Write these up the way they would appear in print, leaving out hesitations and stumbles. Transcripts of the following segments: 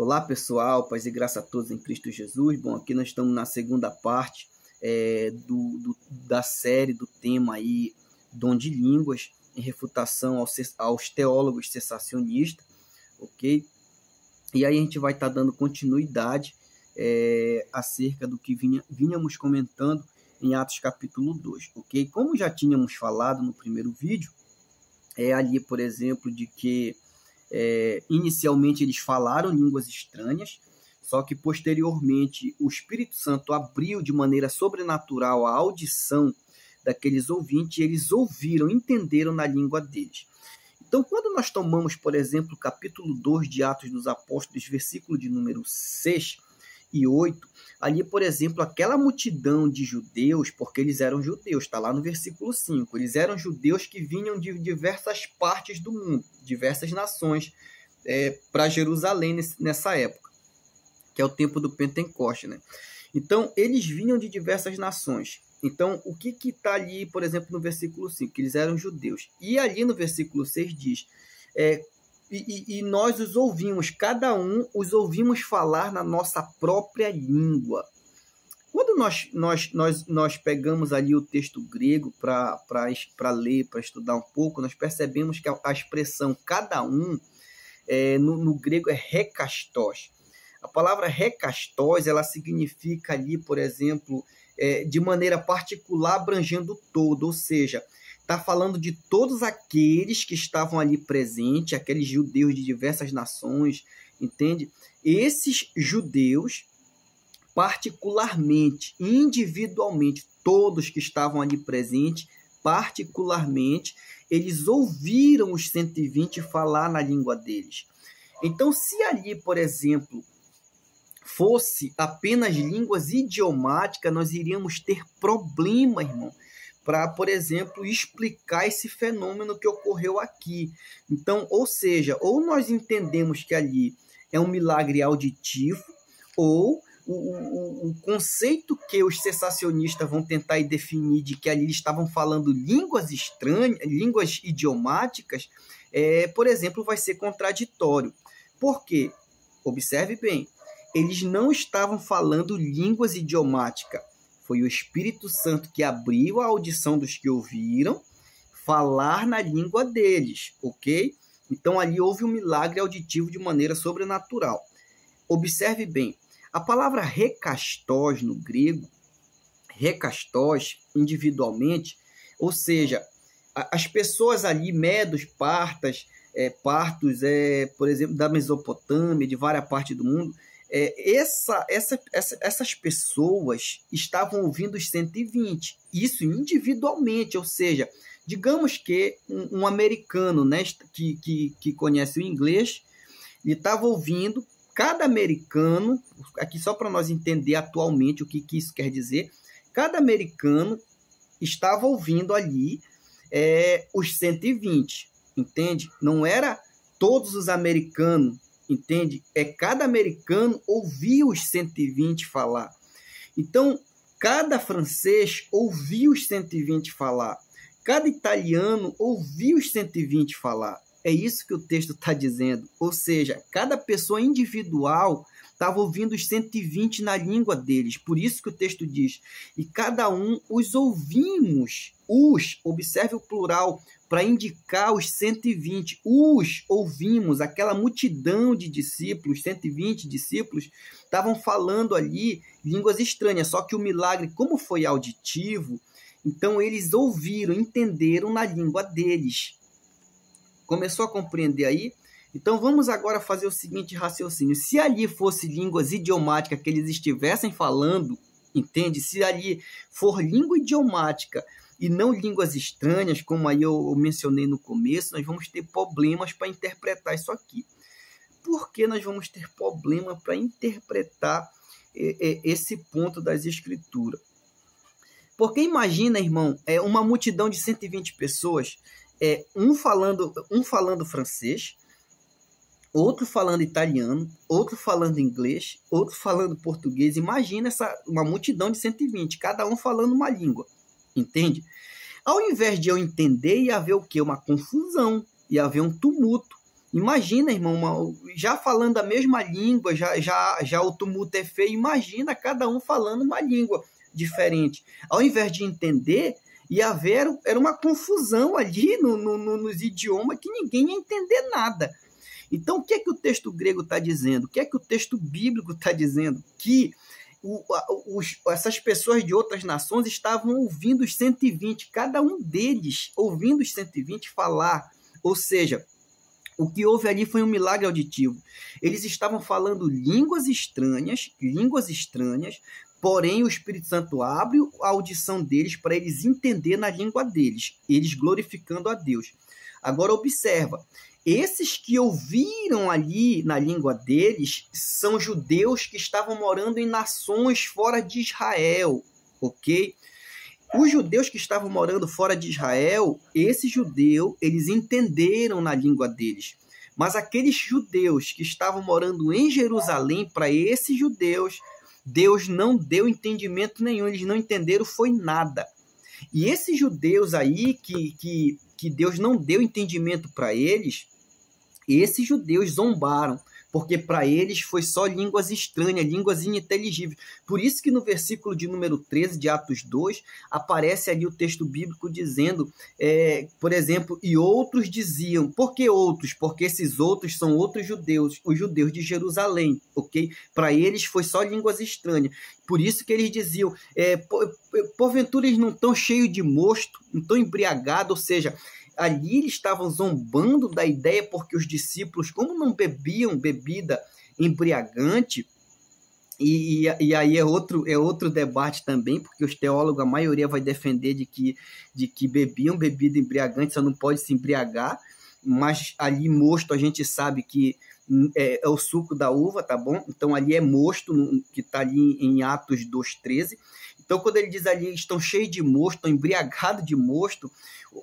Olá pessoal, paz e graça a todos em Cristo Jesus. Bom, aqui nós estamos na segunda parte da série do tema aí, dom de línguas, em refutação aos teólogos cessacionistas, ok? E aí a gente vai estar dando continuidade acerca do que vinhamos comentando em Atos capítulo 2, ok? Como já tínhamos falado no primeiro vídeo, ali, por exemplo, de que inicialmente eles falaram línguas estranhas, só que posteriormente o Espírito Santo abriu de maneira sobrenatural a audição daqueles ouvintes e eles ouviram, entenderam na língua deles. Então, quando nós tomamos, por exemplo, o capítulo 2 de Atos dos Apóstolos, versículo de número 6 e 8, ali, por exemplo, aquela multidão de judeus, porque eles eram judeus, está lá no versículo 5, eles eram judeus que vinham de diversas partes do mundo, diversas nações, para Jerusalém nessa época, que é o tempo do Pentecoste, né? Então, eles vinham de diversas nações. Então, o que está ali, por exemplo, no versículo 5? Que eles eram judeus. E ali no versículo 6 diz, e nós os ouvimos, cada um os ouvimos falar na nossa própria língua. Quando nós pegamos ali o texto grego para ler, para estudar um pouco, nós percebemos que a expressão cada um, no grego é rekastos. A palavra rekastos, ela significa ali, por exemplo, de maneira particular, abrangendo todo, ou seja, está falando de todos aqueles que estavam ali presentes, aqueles judeus de diversas nações, entende? Esses judeus, particularmente, individualmente, todos que estavam ali presentes, particularmente, eles ouviram os 120 falar na língua deles. Então, se ali, por exemplo, fosse apenas línguas idiomáticas, nós iríamos ter problema, irmão, para, por exemplo, explicar esse fenômeno que ocorreu aqui. Então, ou seja, ou nós entendemos que ali é um milagre auditivo, ou o conceito que os cessacionistas vão tentar definir de que ali eles estavam falando línguas estranhas, línguas idiomáticas, por exemplo, vai ser contraditório. Por quê? Observe bem, eles não estavam falando línguas idiomáticas. Foi o Espírito Santo que abriu a audição dos que ouviram falar na língua deles, ok? Então, ali houve um milagre auditivo de maneira sobrenatural. Observe bem, a palavra rekastos no grego, rekastos individualmente, ou seja, as pessoas ali, medos, partos, por exemplo, da Mesopotâmia, de várias partes do mundo, essas pessoas estavam ouvindo os 120, isso individualmente, ou seja, digamos que um americano, né, que conhece o inglês, ele estava ouvindo, cada americano, aqui só para nós entender atualmente o que isso quer dizer, cada americano estava ouvindo ali os 120, entende? Não era todos os americanos, entende? Cada americano ouvia os 120 falar. Então, cada francês ouvia os 120 falar. Cada italiano ouvia os 120 falar. É isso que o texto está dizendo. Ou seja, cada pessoa individual estava ouvindo os 120 na língua deles. Por isso que o texto diz, e cada um os ouvimos. Observe o plural, para indicar os 120, os ouvimos, aquela multidão de discípulos, 120 discípulos, estavam falando ali línguas estranhas, só que o milagre, como foi auditivo, então eles ouviram, entenderam na língua deles. Começou a compreender aí? Então vamos agora fazer o seguinte raciocínio, se ali fosse línguas idiomáticas que eles estivessem falando, entende? Se ali for língua idiomática, e não línguas estranhas, como aí eu mencionei no começo, nós vamos ter problemas para interpretar isso aqui. Por que nós vamos ter problema para interpretar esse ponto das Escrituras? Porque imagina, irmão, uma multidão de 120 pessoas, um falando francês, outro falando italiano, outro falando inglês, outro falando português. Imagina uma multidão de 120, cada um falando uma língua. Entende? Ao invés de eu entender, ia haver o quê? Uma confusão, ia haver um tumulto. Imagina, irmão, já falando a mesma língua, já o tumulto é feio, imagina cada um falando uma língua diferente. Ao invés de entender, ia haver era uma confusão ali nos idiomas que ninguém ia entender nada. Então, o que é que o texto grego está dizendo? O que é que o texto bíblico está dizendo? Que essas pessoas de outras nações estavam ouvindo os 120, cada um deles ouvindo os 120 falar. Ou seja, o que houve ali foi um milagre auditivo. Eles estavam falando línguas estranhas, porém o Espírito Santo abre a audição deles para eles entenderem na língua deles, eles glorificando a Deus. Agora observa, esses que ouviram ali na língua deles são judeus que estavam morando em nações fora de Israel, ok? Os judeus que estavam morando fora de Israel, esse judeu, eles entenderam na língua deles. Mas aqueles judeus que estavam morando em Jerusalém, para esses judeus, Deus não deu entendimento nenhum, eles não entenderam foi nada. E esses judeus aí que Deus não deu entendimento para eles, esses judeus zombaram, porque para eles foi só línguas estranhas, línguas ininteligíveis. Por isso que no versículo de número 13 de Atos 2, aparece ali o texto bíblico dizendo, por exemplo, e outros diziam, por que outros? Porque esses outros são outros judeus, os judeus de Jerusalém, ok? Para eles foi só línguas estranhas. Por isso que eles diziam, porventura eles não estão cheios de mosto, não estão embriagados, ou seja, ali eles estavam zombando da ideia, porque os discípulos, como não bebiam bebida embriagante, e aí é outro debate também, porque os teólogos, a maioria vai defender de que bebiam bebida embriagante, só não pode se embriagar, mas ali mosto a gente sabe que é o suco da uva, tá bom? Então ali é mosto, que está ali em Atos 2,13. Então quando ele diz ali, estão cheios de mosto, estão embriagados de mosto,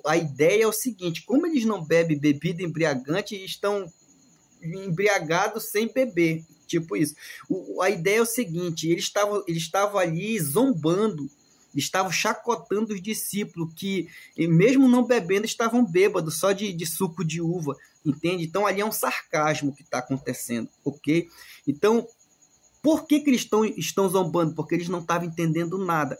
a ideia é o seguinte, como eles não bebem bebida embriagante, estão embriagados sem beber, tipo isso. A ideia é o seguinte, eles estavam ali zombando, estavam chacotando os discípulos, que mesmo não bebendo, estavam bêbados, só de suco de uva, entende? Então ali é um sarcasmo que está acontecendo, ok? Então, por que eles estão zombando? Porque eles não estavam entendendo nada.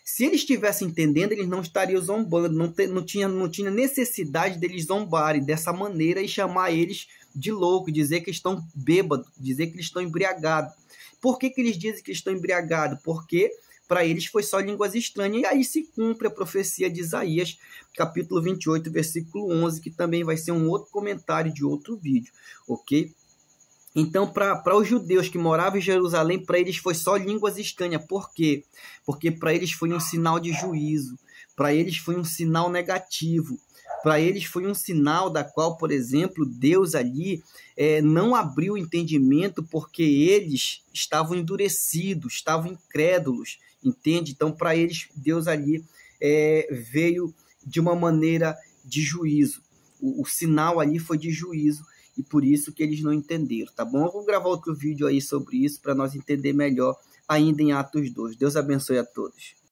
Se eles estivessem entendendo, eles não estariam zombando, não tinha necessidade deles zombarem dessa maneira e chamar eles de louco, dizer que estão bêbados, dizer que eles estão embriagados. Por que eles dizem que estão embriagados? Porque para eles foi só línguas estranhas, e aí se cumpre a profecia de Isaías, capítulo 28, versículo 11, que também vai ser um outro comentário de outro vídeo, ok? Então, para os judeus que moravam em Jerusalém, para eles foi só línguas estranhas. Por quê? Porque para eles foi um sinal de juízo, para eles foi um sinal negativo, para eles foi um sinal da qual, por exemplo, Deus ali não abriu o entendimento porque eles estavam endurecidos, estavam incrédulos, entende? Então, para eles, Deus ali veio de uma maneira de juízo. O sinal ali foi de juízo. E por isso que eles não entenderam, tá bom? Eu vou gravar outro vídeo aí sobre isso para nós entender melhor ainda em Atos 2. Deus abençoe a todos.